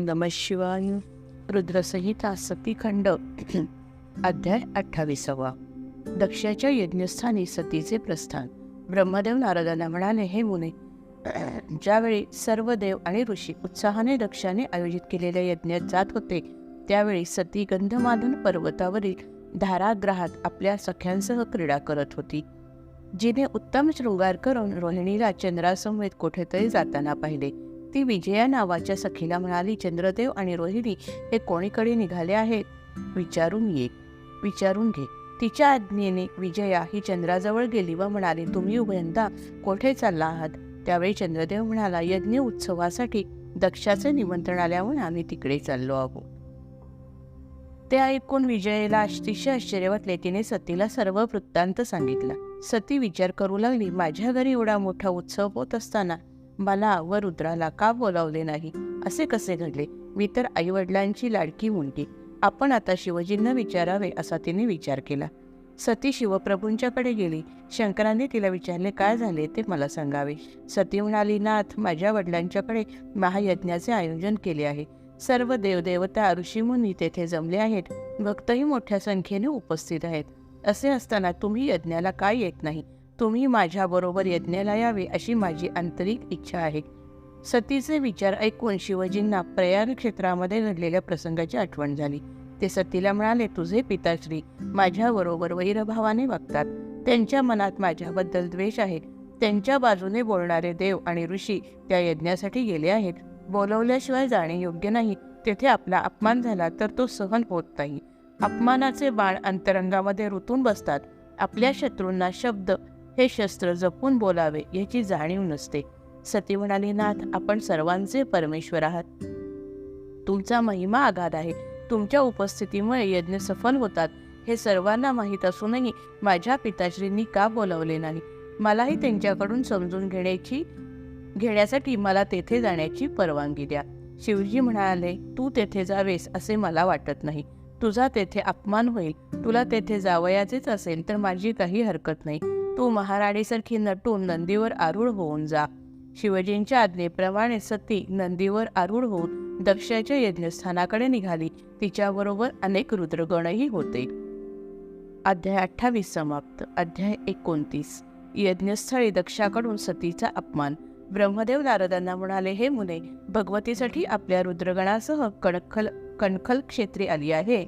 नमः शिवाय. रुद्रसंहिता सतीखंड अध्याय 28. दक्षाच्या यज्ञस्थानी सतीचे प्रस्थान. ब्रह्मदेव नारदांना म्हणाले, हे मुने, ज्यावेळी सर्व देव आणि ऋषी उत्साहाने दक्षाने आयोजित केलेल्या यज्ञात जात होते, त्यावेळी सती गंधमादन पर्वतावरील धाराग्रहात आपल्या सख्यांसह क्रीडा करत होती. जिने उत्तम शृंगार करून रोहिणीला चंद्रासमवेत कुठेतरी जाताना पाहिले. ती विजया नावाच्या सखीला म्हणाली, चंद्रदेव आणि रोहिणी हे कोणीकडे निघाले आहेत, विचारून घे. तिच्या आज्ञेने विजया ही चंद्राजवळ गेली व म्हणाली, तुम्ही उभयंता कोठे चालला आहात? त्यावेळी चंद्रदेव म्हणाला, यज्ञ उत्सवासाठी दक्षाचे निमंत्रण आल्यामुळे आम्ही तिकडे चाललो आहोत. ते ऐकून विजयेला अतिशय आश्चर्य वाटले. तिने सतीला सर्व वृत्तांत सांगितला. सती विचार करू लागली, माझ्या घरी एवढा मोठा उत्सव होत असताना मला व रुद्राला का बोलावले नाही? असे कसे घडले? मी तर आईवडिलांची लाडकी मुलगी. आपण आता शिवजींना विचारावे असा तिने विचार केला. सती शिवप्रभूंच्याकडे गेली. शंकरांनी तिला विचारले, काय झाले ते मला सांगावे. सती म्हणाली, नाथ, माझ्या वडिलांच्याकडे महायज्ञाचे आयोजन केले आहे. सर्व देवदेवता ऋषीमुनी तेथे जमले आहेत. भक्तही मोठ्या संख्येने उपस्थित आहेत. असे असताना तुम्ही यज्ञाला काय येत नाही? तुम्ही माझ्याबरोबर यज्ञाला यावे अशी माझी आंतरिक इच्छा आहे. सतीचे विचार ऐकून शिवजींना प्रयाग क्षेत्रामध्ये घडलेल्या प्रसंगाची आठवण झाली. ते सतीला म्हणाले, तुझे पिताश्री माझ्याबरोबर वैरभावाने वागतात. त्यांच्या मनात माझ्याबद्दल द्वेष आहे. त्यांच्या बाजूने बोलणारे देव आणि ऋषी त्या यज्ञासाठी गेले आहेत. बोलवल्याशिवाय जाणे योग्य नाही. तेथे आपला अपमान झाला तर तो सहन होत नाही. अपमानाचे बाण अंतरंगामध्ये रुतून बसतात. आपल्या शत्रूंना शब्द हे शस्त्र जपून बोलावे याची जाणीव नसते. सती म्हणाली, नाथ, आपण सर्वांचे परमेश्वर आहात. तुमचा महिमा आगाध आहे. तुमच्या उपस्थितीमुळे यज्ञ सफल होतात. हे सर्वांना माहीत असूनही माझ्या पिताश्रींनी का बोलावले नाही? मलाही त्यांच्याकडून समजून घेण्यासाठी मला तेथे जाण्याची परवानगी द्या. शिवजी म्हणाले, तू तेथे जावेस असे मला वाटत नाही. तुझा तेथे अपमान होईल. तुला तेथे जावयाचेच असेल तर माझी काही हरकत नाही. तू महाराणीसारखी नटून नंदीवर आरूढ होऊन जा. शिवजींच्या आज्ञेप्रमाणे सती नंदीवर आरूढ होऊन दक्षाच्या यज्ञस्थानाकडे निघाली. तिच्याबरोबर अनेक रुद्रगणही होते. अध्याय 28 समाप्त. अध्याय 29. यज्ञस्थळी दक्षाकडून सतीचा अपमान. ब्रह्मदेव नारदांना म्हणाले, हे मुने, भगवतीसाठी आपल्या रुद्रगणासह कणखल क्षेत्री आली आहे.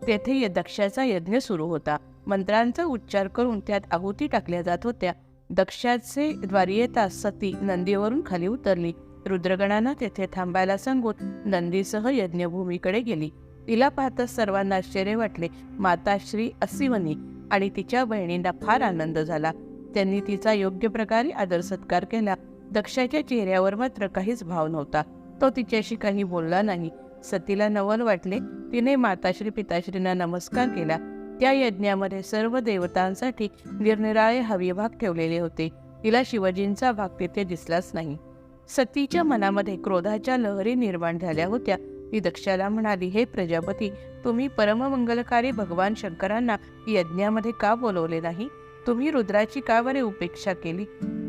तेथे दक्षाचा यज्ञ सुरू होता. मंत्रांचा उच्चार करून त्यात आहुती टाकल्या जात होत्या. दक्षाचे द्वारी येताच सती नंदीवरून खाली उतरली. रुद्रगणांना तेथे थांबायला सांगून नंदीसह यज्ञभूमीकडे गेली. तिला पाहताच सर्वांना आश्चर्य वाटले. माता श्री असिवनी आणि तिच्या बहिणींना फार आनंद झाला. त्यांनी तिचा योग्य प्रकारे आदर सत्कार केला. दक्षाच्या चेहऱ्यावर मात्र काहीच भाव नव्हता. तो तिच्याशी काही बोलला नाही. सतीला नवल वाटले. तिने माताश्री पिताश्रींना नमस्कार केला. त्या यज्ञामध्ये सर्व देवतांसाठी निरनिराळे हविभाग ठेवलेले होते. तिला शिवजींचा भाग तिथे दिसलाच नाही. सतीच्या मनामध्ये क्रोधाच्या लहरी निर्माण झाल्या होत्या. ती दक्षाला म्हणाली, हे प्रजापती, तुम्ही परममंगलकारी भगवान शंकरांना यज्ञामध्ये का बोलवले नाही? तुम्ही रुद्राची का बरे उपेक्षा केली?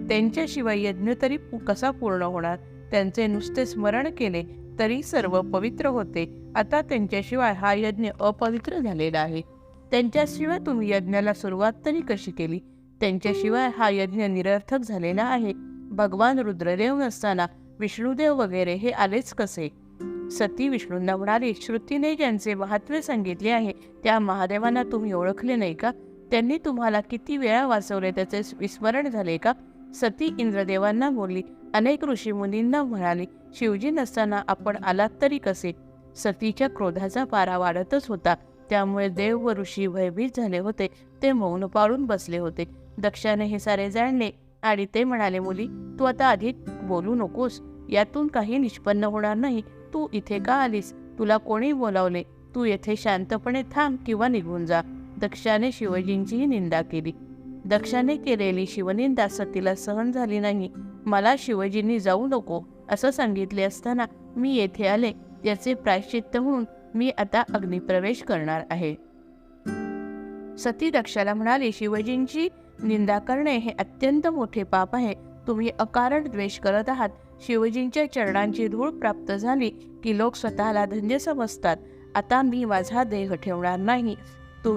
त्यांच्याशिवाय यज्ञ तरी कसा पूर्ण होणार? त्यांचे नुसते स्मरण केले तरी सर्व पवित्र होते. आता त्यांच्याशिवाय हा यज्ञ अपवित्र झालेला आहे. त्यांच्याशिवाय तुम्ही यज्ञाला सुरुवात तरी कशी केली? त्यांच्याशिवाय हा यज्ञ निरर्थक झालेला आहे. भगवान रुद्रदेव नसताना विष्णुदेव वगैरे हे आलेच कसे? सती विष्णूंना म्हणाली, श्रुतीने ज्यांचे महात्म्य सांगितले आहे त्या महादेवांना तुम्ही ओळखले नाही का? त्यांनी तुम्हाला किती वेळा वाचवले त्याचे विस्मरण झाले का? सती इंद्रदेवांना बोलली. अनेक ऋषीमुनींना म्हणाली, शिवजी नसताना आपण आलात तरी कसे? सतीच्या क्रोधाचा पारा वाढतच होता. त्यामुळे देव व ऋषी भयभीत झाले होते. ते मौन पाळून बसले होते. दक्षाने हे सारे जाणले आणि ते म्हणाले, मुली, तू आता अधिक बोलू नकोस. यातून काही निष्पन्न होणार नाही. तू इथे का आलीस? तुला कोणी बोलावले? तू येथे शांतपणे थांब किंवा निघून जा. दक्षाने शिवजींचीही निंदा केली. दक्षाने केलेली शिवनिंदा सतीला सहन झाली नाही. मला शिवजींनी जाऊ नको असं सांगितले असताना मी येथे आले. याचे प्रायश्चित्त म्हणून मी आता अग्निप्रवेश करणार आहे. सती दक्षाला म्हणाली, शिवजींची निंदा करणे हे अत्यंत मोठे पाप आहे. तुम्ही अकारण द्वेष करत आहात. शिवजींच्या चरणांची धूळ प्राप्त झाली की लोक स्वतःला धन्य समजतात. आता मी माझा देह ठेवणार नाही.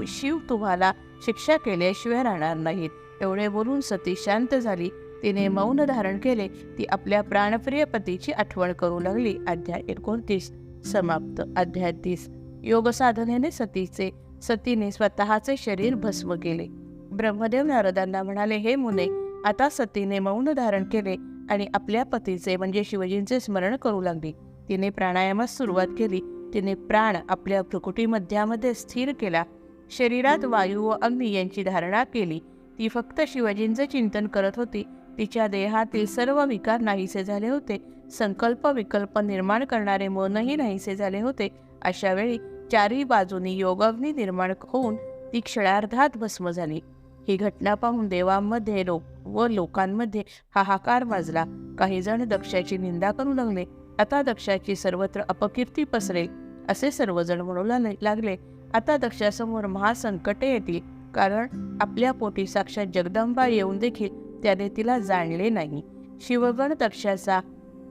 शिव तुम्हाला शिक्षा केल्याशिवाय राहणार नाहीत. एवढे बोलून सती शांत झाली. तिने मौन धारण केले. ती आपल्या प्राणप्रिय पतीची आठवण करू लागली. अध्याय 29 समाप्त. अध्याय 30 योग साधनेने सतीने स्वतःचे शरीर भस्म केले. ब्रह्मदेव नारदांना म्हणाले, हे मुने, आता सतीने मौन धारण केले आणि आपल्या पतीचे म्हणजे शिवजींचे स्मरण करू लागली. तिने प्राणायामास सुरुवात केली. तिने प्राण आपल्या भ्रुकुटी मध्यामध्ये स्थिर केला. शरीरात वायू व अग्नी यांची धारणा केली. ती फक्त शिवजींचे चिंतन करत होती. तिच्या देहातील सर्व विकार नाहीसे झाले होते. संकल्प विकल्प निर्माण करणारे मनही नाहीसे झाले होते. अशा वेळी चारी बाजूनी योगाग्नी निर्माण होऊन ती क्षणार्धात भस्म झाली. ही घटना पाहून देवांमध्ये व लोकांमध्ये हाहाकार वाजला. काही जण दक्षाची निंदा करू लागले. आता दक्षाची सर्वत्र अपकीर्ती पसरेल असे सर्वजण म्हणू लागले. आता दक्षासमोर महासंकटे येतील, कारण आपल्या पोटी साक्षात जगदंबा येऊन देखील त्याने तिला जाणले नाही. शिवगण दक्षाचा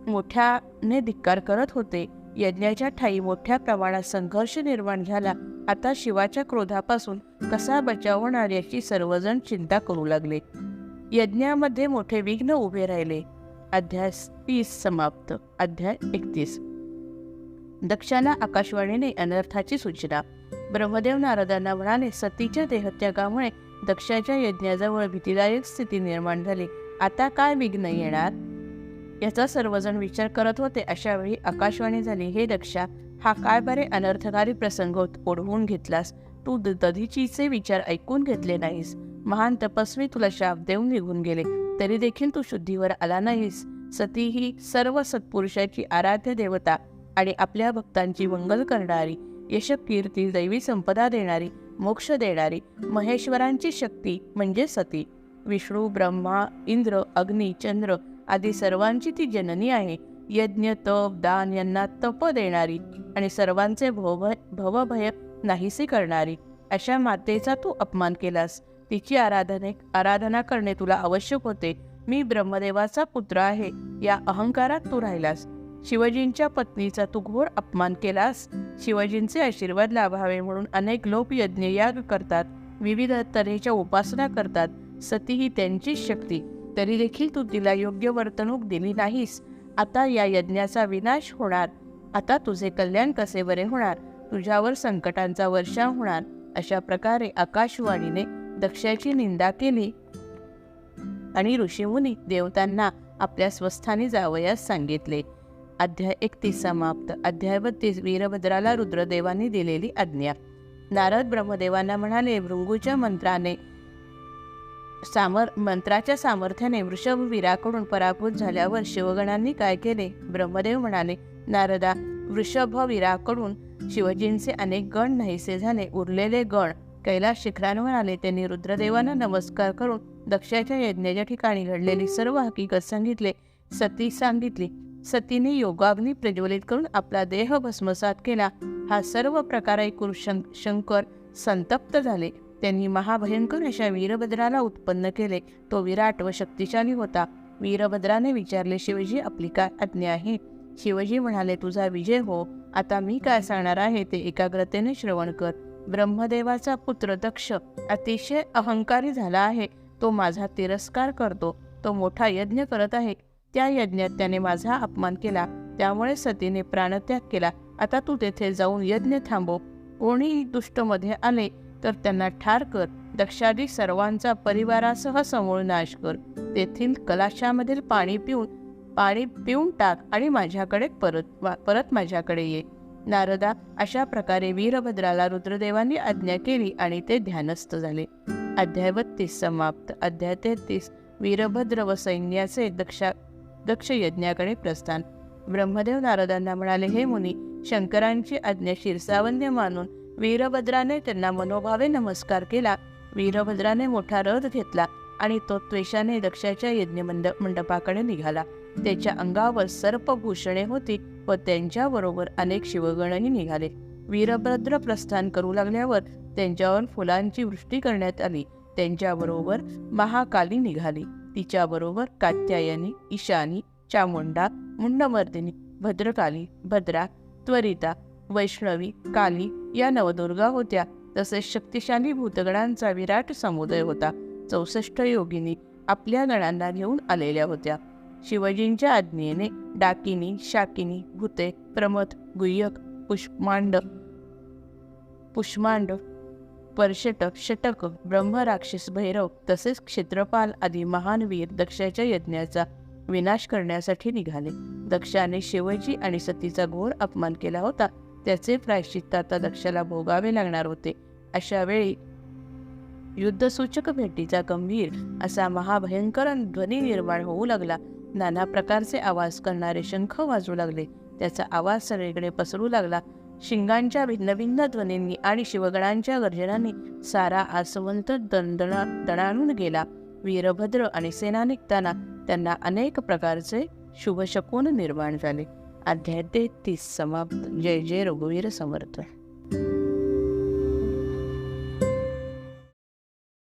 मोठ्याने धिक्कार करत होते. यज्ञाच्या ठायी मोठ्या प्रमाणात संघर्ष निर्माण झाला. आता शिवाच्या क्रोधापासून कसा बचाव होणार याची सर्वजण चिंता करू लागले. यज्ञामध्ये मोठे विघ्न उभे राहिले. अध्याय 30 समाप्त. अध्याय 31 दक्षाला आकाशवाणीने अनर्थाची सूचना. ब्रह्मदेव नारदांना म्हणाले, सतीच्या देहत्यागामुळे दक्षाच्या यज्ञाजवळ भीतीदायक स्थिती निर्माण झाली. आता काय विघ्न येणार याचा सर्वजण विचार करत होते. अशा वेळी आकाशवाणी झाली, हे दक्षा, हा काय बरे अनर्थकारी प्रसंग ओढवून घेतलास. तू दधीचीचे विचार ऐकून घेतले नाहीस. महान तपस्वी तुला शाप देऊन निघून गेले, तरी देखील तू शुद्धीवर आला नाहीस. सती ही सर्व सत्पुरुषाची आराध्य देवता आणि आपल्या भक्तांची मंगल करणारी, यश कीर्ती दैवी संपदा देणारी, मोक्ष देणारी महेश्वरांची शक्ती म्हणजे सती. विष्णू, ब्रह्मा, इंद्र, अग्नी, चंद्र आदी सर्वांची ती जननी आहे. यज्ञ, तप, दान यांना तप देणारी आणि सर्वांचे भवभय नाहीसे करणारी अशा मातेचा तू अपमान केलास. तिची आराधना करणे तुला आवश्यक होते. मी ब्रह्मदेवाचा पुत्र आहे या अहंकारात तू राहिलास. शिवजींच्या पत्नीचा तू घोर अपमान केलास. शिवजींचे आशीर्वाद लाभावे म्हणून अनेक लोक यज्ञयाग करतात, विविध तऱ्हेच्या उपासना करतात. सती ही त्यांचीच शक्ती, तरी देखील तू तिला योग्य वर्तणूक दिली नाहीस. आता या यज्ञाचा विनाश होणार. आता तुझे कल्याण कसे बरे होणार. तुझ्यावर संकटांचा वर्षाव होणार. अशा प्रकारे आकाशवाणीने दक्षाची निंदा केली आणि ऋषीमुनी देवतांना आपल्या स्वस्थानी जावयास सांगितले. अध्याय 31 समाप्त. अध्याय 32 वीरभद्राला रुद्रदेवांनी दिलेली आज्ञा. नारद ब्रह्मदेवांना म्हणाले, भृंगूच्या मंत्राच्या सामर्थ्याने वृषभवीराकडून पराभूत झाल्यावर शिवगणांनी काय केले. ब्रह्मदेव म्हणाले, नारदा, वृषभवीराकडून शिवजींचे अनेक गण नाहीसे झाले. उरलेले गण कैलास शिखरांवर आले. त्यांनी रुद्रदेवांना नमस्कार करून दक्षाच्या यज्ञाच्या ठिकाणी घडलेली सर्व हकीकत सांगितली. सतीने योगाग्नी प्रज्वलित करून आपला देह भस्मसात केला. हा सर्व प्रकार ऐकून शंकर संतप्त झाले. त्यांनी महाभयंकर अशा वीरभद्राला उत्पन्न केले. तो विराट व शक्तिशाली होता. वीरभद्राने विचारले, शिवजी, आपली काय आज्ञा आहे. शिवजी म्हणाले, तुझा विजय हो. आता मी काय सांगणार आहे ते एकाग्रतेने श्रवण कर. ब्रह्मदेवाचा पुत्र दक्ष अतिशय अहंकारी झाला आहे. तो माझा तिरस्कार करतो. तो मोठा यज्ञ करत आहे. त्या यज्ञात त्याने माझा अपमान केला. त्यामुळे सतीने प्राणत्याग केला. आता तू तेथे जाऊन यज्ञ थांबव. कोणीही दुष्ट मध्ये आले तर त्यांना ठार कर. दक्षादी सर्वांचा परिवारासह समूळ नाश कर. तेथील कलाशामधील पाणी पिऊन टाक आणि माझ्याकडे परत माझ्याकडे ये. नारदा, अशा प्रकारे वीरभद्राला रुद्रदेवांनी आज्ञा केली आणि ते ध्यानस्थ झाले. अध्याय 32 समाप्त. अध्याय 33 वीरभद्र व सैन्याचे दक्ष यज्ञाकडे प्रस्थान. ब्रह्मदेव नारदांना म्हणाले, हे मुनी, शंकरांची आज्ञा शिरसावन्य मानून वीरभद्राने त्यांना मनोभावे नमस्कार केला. वीरभद्राने मोठा रथ घेतला आणि तो त्वेषाने दक्षाच्या यज्ञ मंडपाकडे निघाला. त्याच्या अंगावर सर्पभूषणे होती व त्यांच्याबरोबर अनेक शिवगणही निघाले. वीरभद्र प्रस्थान करू लागल्यावर त्यांच्यावर फुलांची वृष्टी करण्यात आली. त्यांच्याबरोबर महाकाली निघाली. तिच्याबरोबर कात्यायनी, ईशानी, चामुंडा, मुंडमर्दिनी, भद्रकाली, भद्रा, त्वरिता, वैष्णवी, काली या नवदुर्गा होत्या. तसेच शक्तिशाली भूतगणांचा विराट समुदाय होता. 64 योगिनी आपल्या गणांना घेऊन आलेल्या होत्या. शिवजींच्या आज्ञेने डाकिनी, शाकिनी, भूते, प्रमथ, गुह्यक, पुष्मांड, परशटक, षटक, ब्रह्मराक्षस, भैरव तसेच क्षेत्रपाल आदी महान वीर दक्षाच्या यज्ञाचा विनाश करण्यासाठी निघाले. दक्षाने शिवजी आणि सतीचा घोर अपमान केला होता. त्याचे प्रायश्चित्त आता दक्षाला भोगावे लागणार होते. अशा वेळी युद्धसूचक भेटीचा गंभीर असा महाभयंकर ध्वनी निर्माण होऊ लागला. नाना प्रकारचे आवाज करणारे शंख वाजू लागले. त्याचा आवाज सगळीकडे पसरू लागला. शिंगांच्या भिन्न भिन्न ध्वनींनी आणि शिवगणांच्या गर्जनांनी सारा आसवंत दणाणून गेला. वीरभद्र आणि सेना निघताना त्यांना अनेक प्रकारचे शुभशकून निर्माण झाले. अध्याय 33 समाप्त. जय जय रघुवीर समर्थ.